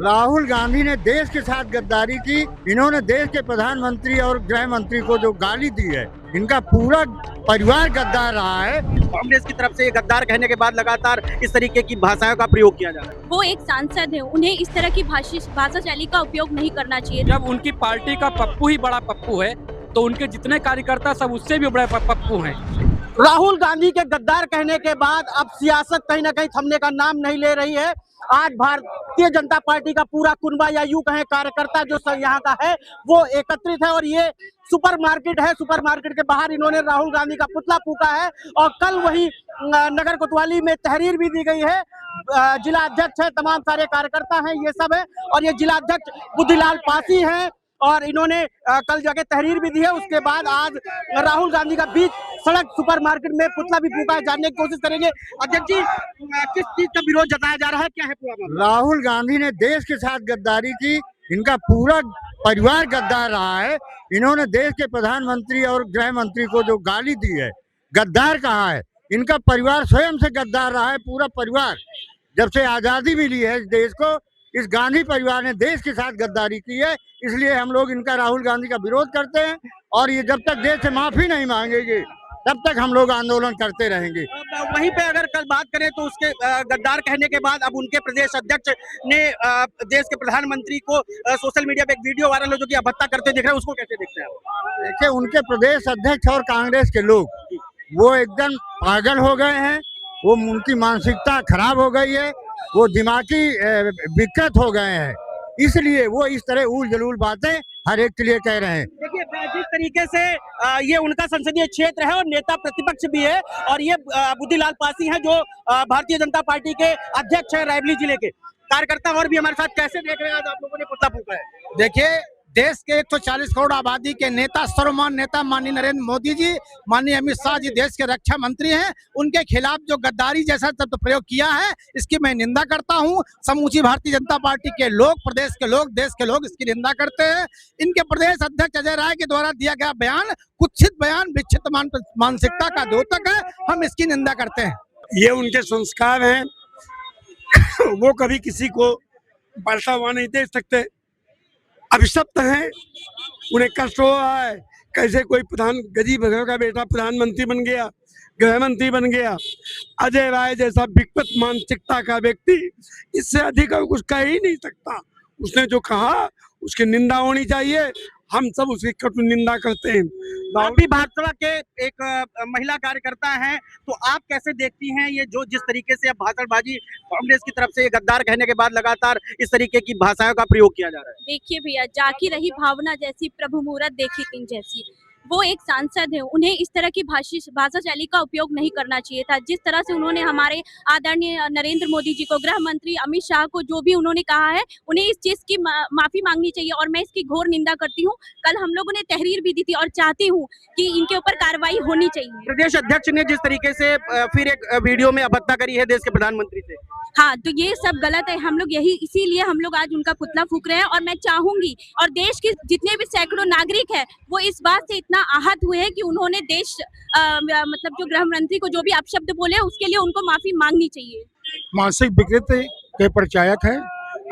राहुल गांधी ने देश के साथ गद्दारी की। इन्होंने देश के प्रधानमंत्री और गृह मंत्री को जो गाली दी है, इनका पूरा परिवार गद्दार रहा है। कांग्रेस की तरफ से ये गद्दार कहने के बाद लगातार इस तरीके की भाषाओं का प्रयोग किया जा रहा है। वो एक सांसद है, उन्हें इस तरह की भाषा शैली का उपयोग नहीं करना चाहिए। जब उनकी पार्टी का पप्पू ही बड़ा पप्पू है तो उनके जितने कार्यकर्ता सब उससे भी बड़े पप्पू हैं। राहुल गांधी के गद्दार कहने के बाद अब सियासत कहीं ना कहीं थमने का नाम नहीं ले रही है। आज भारतीय जनता पार्टी का पूरा कुनबा या यूं कहें कार्यकर्ता जो यहाँ का है वो एकत्रित है और ये सुपरमार्केट है। सुपरमार्केट के बाहर इन्होंने राहुल गांधी का पुतला फूका है और कल वही नगर कोतवाली में तहरीर भी दी गई है। जिला अध्यक्ष है, तमाम सारे कार्यकर्ता हैं, ये सब है और ये जिला अध्यक्ष बुद्धिलाल पासी हैं और इन्होंने कल जाके तहरीर भी दी है। उसके बाद आज राहुल गांधी का बीच सड़क सुपरमार्केट में पुतला भी फूका है। जानने की कोशिश करेंगे अध्यक्ष जी, किस चीज का विरोध जताया जा रहा है, क्या है पूरा मामला? राहुल गांधी ने देश के साथ गद्दारी की। इनका पूरा परिवार गद्दार रहा है। इन्होंने देश के प्रधानमंत्री और गृह मंत्री को जो गाली दी है, गद्दार कहा है। इनका परिवार स्वयं से गद्दार रहा है। पूरा परिवार, जब से आजादी मिली है इस देश को, इस गांधी परिवार ने देश के साथ गद्दारी की है। इसलिए हम लोग इनका, राहुल गांधी का विरोध करते हैं और ये जब तक देश से माफी नहीं मांगेंगे तब तक हम लोग आंदोलन करते रहेंगे। वहीं पे अगर कल बात करें तो उसके गद्दार कहने के बाद अब उनके प्रदेश अध्यक्ष ने देश के प्रधानमंत्री को सोशल मीडिया पे एक वीडियो वायरल हो जो कि अभद्दा करते दिख रहे हैं, उसको कैसे देखते हैं आप? देखिए, उनके प्रदेश अध्यक्ष और कांग्रेस के लोग वो एकदम पागल हो गए हैं। वो, उनकी मानसिकता खराब हो गई है, वो दिमागी विकृत हो गए हैं। इसलिए वो इस तरह उल जलूल बातें हर एक के लिए कह रहे हैं। देखिए, जिस तरीके से ये उनका संसदीय क्षेत्र है और नेता प्रतिपक्ष भी है और ये बुद्धिलाल पासी हैं जो भारतीय जनता पार्टी के अध्यक्ष है रायबरेली जिले के। कार्यकर्ता और भी हमारे साथ कैसे देख रहे हैं आज आप लोगों ने पुतला फूका है? देखिए, देश के 140 करोड़ आबादी के नेता, सर्वमान्य नेता माननीय नरेंद्र मोदी जी, माननीय अमित शाह जी देश के रक्षा मंत्री हैं, उनके खिलाफ जो गद्दारी जैसा शब्द प्रयोग किया है इसकी मैं निंदा करता हूं। समूची भारतीय जनता पार्टी के लोग, प्रदेश के लोग, देश के लोग इसकी निंदा करते हैं। इनके प्रदेश अध्यक्ष अजय राय के द्वारा दिया गया बयान कुत्सित बयान, विक्षिप्त मानसिकता का द्योतक है। हम इसकी निंदा करते हैं। ये उनके संस्कार हैं। वो कभी किसी को बढ़ता हुआ नहीं देख सकते। अभिशप्त हैं, उन्हें कष्ट हो रहा है। कैसे कोई गरीब घर का बेटा प्रधानमंत्री बन गया, गृह मंत्री बन गया। अजय राय जैसा विकृत मानसिकता का व्यक्ति इससे अधिक और कुछ कह ही नहीं सकता। उसने जो कहा उसकी निंदा होनी चाहिए। हम सब उसकी कटु निंदा करते हैं। आप भी भाजपा के एक महिला कार्यकर्ता हैं, तो आप कैसे देखती हैं ये जो जिस तरीके से अब भाषणबाजी कांग्रेस की तरफ से ये गद्दार कहने के बाद लगातार इस तरीके की भाषाओं का प्रयोग किया जा रहा है? देखिए भैया, जाकी रही भावना जैसी, प्रभु मुहूर्त देखी किंग जैसी। वो एक सांसद है, उन्हें इस तरह की भाषा शैली का उपयोग नहीं करना चाहिए था। जिस तरह से उन्होंने हमारे आदरणीय नरेंद्र मोदी जी को, गृह मंत्री अमित शाह को जो भी उन्होंने कहा है, उन्हें इस चीज की माफी मांगनी चाहिए और मैं इसकी घोर निंदा करती हूँ। कल हम लोगों ने तहरीर भी दी थी और चाहती हूँ कि इनके ऊपर कार्रवाई होनी चाहिए। प्रदेश अध्यक्ष ने जिस तरीके से फिर एक वीडियो में अभद्दा करी है देश के प्रधानमंत्री से, हाँ, तो ये सब गलत है। हम लोग इसीलिए हम लोग आज उनका पुतला फूक रहे हैं और मैं चाहूंगी और देश के जितने भी सैकड़ों नागरिक हैं वो इस बात से इतना आहत हुए हैं कि उन्होंने देश मतलब जो गृह मंत्री को जो भी अपशब्द बोले उसके लिए उनको माफी मांगनी चाहिए। मानसिक विकृति के परिचायक है।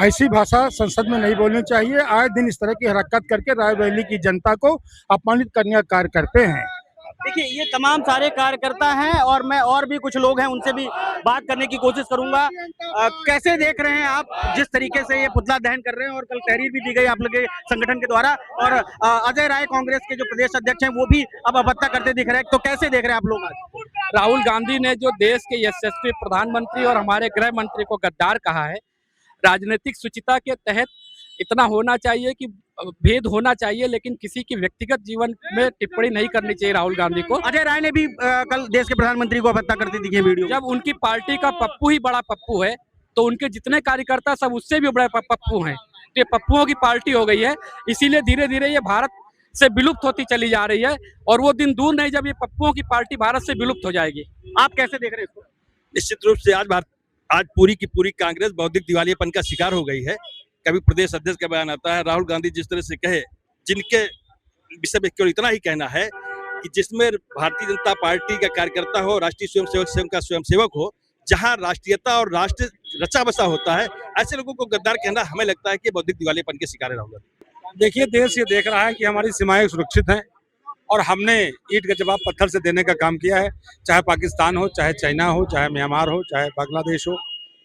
ऐसी भाषा संसद में नहीं बोलनी चाहिए। आए दिन इस तरह की हरकत करके रायबरेली की जनता को अपमानित करने का कार्य करते हैं। देखिए, ये तमाम सारे कार्यकर्ता हैं और मैं और भी कुछ लोग हैं उनसे भी बात करने की कोशिश करूंगा। कैसे देख रहे हैं आप जिस तरीके से ये पुतला दहन कर रहे हैं और कल तहरीर भी दी गई आप लोग के संगठन के द्वारा और अजय राय कांग्रेस के जो प्रदेश अध्यक्ष हैं वो भी अब अभद्दा करते दिख रहे हैं, तो कैसे देख रहे हैं आप लोग आज? राहुल गांधी ने जो देश के यशस्वी प्रधानमंत्री और हमारे गृह मंत्री को गद्दार कहा है, राजनीतिक शुचिता के तहत इतना होना चाहिए कि भेद होना चाहिए, लेकिन किसी की व्यक्तिगत जीवन में टिप्पणी नहीं करनी चाहिए राहुल गांधी को। अजय राय ने भी कल देश के प्रधानमंत्री को अभद्दा करते दिखे वीडियो। जब उनकी पार्टी का पप्पू ही बड़ा पप्पू है तो उनके जितने कार्यकर्ता सब उससे भी बड़े पप्पू हैं। तो ये पप्पुओं की पार्टी हो गई है, इसीलिए धीरे धीरे ये भारत से विलुप्त होती चली जा रही है और वो दिन दूर नहीं जब ये पप्पुओं की पार्टी भारत से विलुप्त हो जाएगी। आप कैसे देख रहे हैं इसको? निश्चित रूप से आज पूरी की पूरी कांग्रेस बौद्धिक दिवालियापन का शिकार हो गई है। कभी प्रदेश अध्यक्ष का बयान आता है, राहुल गांधी जिस तरह से कहे, जिनके विषय में केवल इतना ही कहना है कि जिसमें भारतीय जनता पार्टी का कार्यकर्ता हो, राष्ट्रीय स्वयंसेवक संघ का स्वयंसेवक हो, जहां राष्ट्रीयता और राष्ट्र रचा बसा होता है, ऐसे लोगों को गद्दार कहना हमें लगता है कि बौद्धिक दिवालियापन के शिकार है राहुल गांधी। देखिए, देश ये देख रहा है कि हमारी सीमाएं सुरक्षित हैं और हमने ईंट का जवाब पत्थर से देने का काम किया है। चाहे पाकिस्तान हो, चाहे चाइना हो, चाहे म्यांमार हो, चाहे बांग्लादेश हो,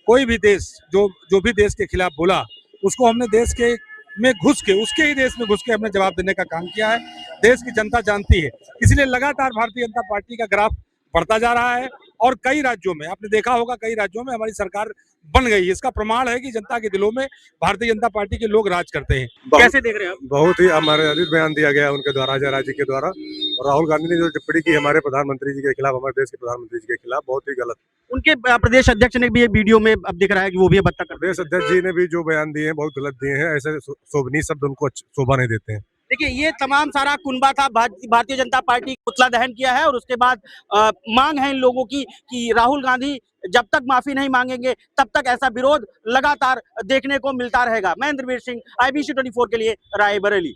कोई भी देश जो भी देश के खिलाफ बोला, उसको हमने देश के में घुस के, उसके ही देश में घुस के हमने जवाब देने का काम किया है। देश की जनता जानती है, इसलिए लगातार भारतीय जनता पार्टी का ग्राफ बढ़ता जा रहा है और कई राज्यों में आपने देखा होगा, कई राज्यों में हमारी सरकार बन गई। इसका प्रमाण है कि जनता के दिलों में भारतीय जनता पार्टी के लोग राज करते हैं। कैसे देख रहे हैं आप? बहुत ही हमारे अधिक बयान दिया गया उनके द्वारा, अजय राय जी के द्वारा, और राहुल गांधी ने जो टिप्पणी की हमारे प्रधानमंत्री जी के खिलाफ, हमारे देश के प्रधानमंत्री जी के खिलाफ, बहुत ही गलत। उनके प्रदेश अध्यक्ष ने भी ये वीडियो में अब दिख रहा है कि वो भी बत्तख कर। प्रदेश अध्यक्ष जी ने भी जो बयान दिए हैं बहुत गलत दिए हैं, ऐसे शोभनीय शब्द उनको शोभा नहीं देते हैं। देखिए, ये तमाम सारा कुनबा था। भारतीय जनता पार्टी पुतला दहन किया है और उसके बाद मांग है इन लोगों की कि राहुल गांधी जब तक माफी नहीं मांगेंगे तब तक ऐसा विरोध लगातार देखने को मिलता रहेगा। मैं इंद्रवीर सिंह, IBC 24 के लिए रायबरेली।